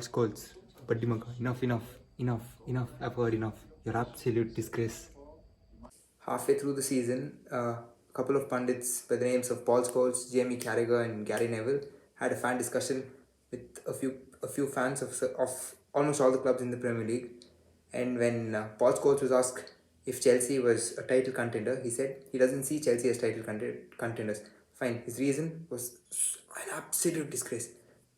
Scholes, Badimaka, enough. I've heard enough. You're absolute disgrace. Halfway through the season, a couple of pundits by the names of Paul Scholes, Jamie Carragher, and Gary Neville had a fan discussion with a few fans of almost all the clubs in the Premier League. And when Paul Scholes was asked if Chelsea was a title contender, he said he doesn't see Chelsea as contenders. Fine. His reason was an absolute disgrace.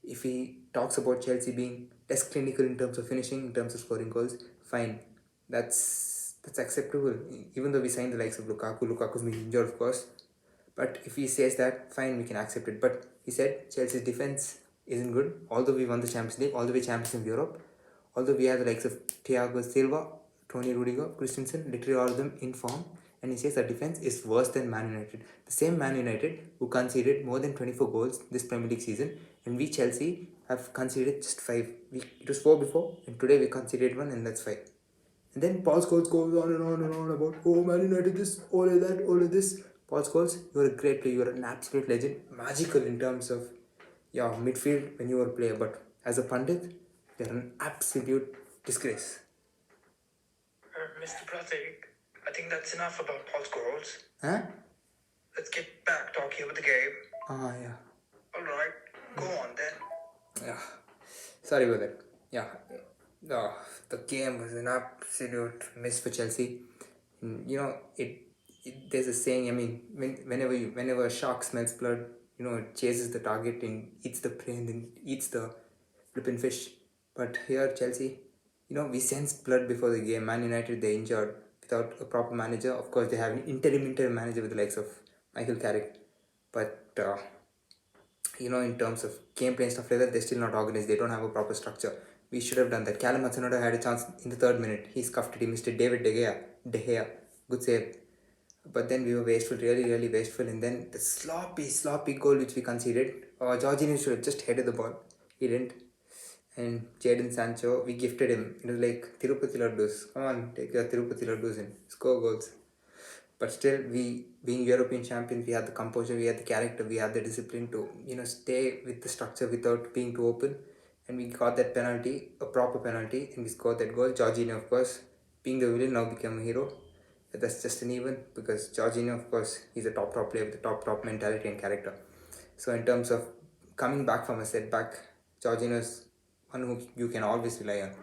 If he talks about Chelsea being less clinical in terms of finishing, in terms of scoring goals, fine. That's acceptable. Even though we signed the likes of Lukaku's been injured, of course. But if he says that, fine, we can accept it. But he said Chelsea's defense isn't good. Although we won the Champions League, although we're champions of Europe, although we have the likes of Thiago Silva, Tony Rudiger, Christensen, literally all of them in form, and he says that defense is worse than Man United. The same Man United who conceded more than 24 goals this Premier League season, and we Chelsea have conceded just 5. It was 4 before, and today we conceded 1, and that's 5. And then Paul Scholes goes on and on and on about, oh, Man United this, all of that, all of this. Paul Scholes, you're a great player, you're an absolute legend, magical in terms of midfield when you were a player, but as a pundit, you're an absolute disgrace. Mr. Pratik, I think that's enough about Paul Scholes. Huh? Let's get back talking about the game. Yeah. Alright, go on then. Yeah. Sorry about that. Yeah. The game was an absolute miss for Chelsea. There's a saying, I mean, whenever a shark smells blood, it chases the target and eats the prey and then eats the flipping fish. But here, Chelsea, we sensed blood before the game. Man United, they injured without a proper manager. Of course, they have an interim manager with the likes of Michael Carrick. But, in terms of gameplay and stuff like that, they're still not organized. They don't have a proper structure. We should have done that. Callum Hudson-Odoi had a chance in the 3rd minute. He scuffed it. He missed it. David De Gea. Good save. But then we were wasteful, really, really wasteful. And then the sloppy goal which we conceded. Jorginho should have just headed the ball. He didn't. And Jadon Sancho, we gifted him. It was like Tirupati Laddus. Come on, take your Tirupati Laddus and score goals. But still, we, being European champions, we had the composure, we had the character, we had the discipline to, stay with the structure without being too open. And we got that penalty, a proper penalty, and we scored that goal. Jorginho, of course, being the villain, now became a hero. But that's just an even, because Jorginho, of course, he's a top player with a top mentality and character. So in terms of coming back from a setback, Jorginho is one who you can always rely on.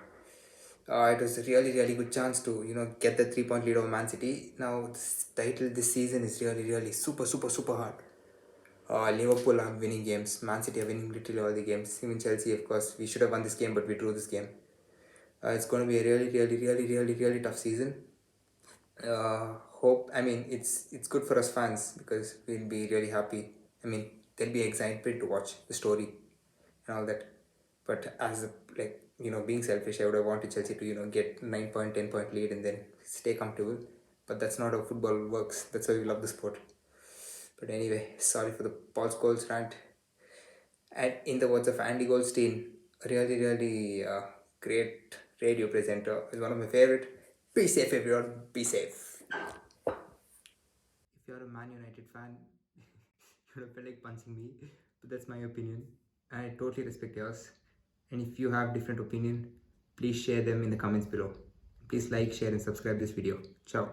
It was a really, really good chance to, get the 3-point lead over Man City. Now, this title this season is really, really super hard. Liverpool are winning games. Man City are winning literally all the games. Even Chelsea, of course, we should have won this game, but we drew this game. It's going to be a really tough season. It's good for us fans because we'll be really happy. There'll be excitement to watch the story and all that. But as being selfish, I would have wanted Chelsea to, get 9-point, 10-point lead and then stay comfortable. But that's not how football works. That's why we love the sport. But anyway, sorry for the Paul Scholes rant. And in the words of Andy Goldstein, a really great radio presenter, is one of my favorite. Be safe, everyone. Be safe. If you're a Man United fan, you would have felt like punching me. But that's my opinion. I totally respect yours. And if you have different opinion, please share them in the comments below. Please like, share and subscribe this video. Ciao.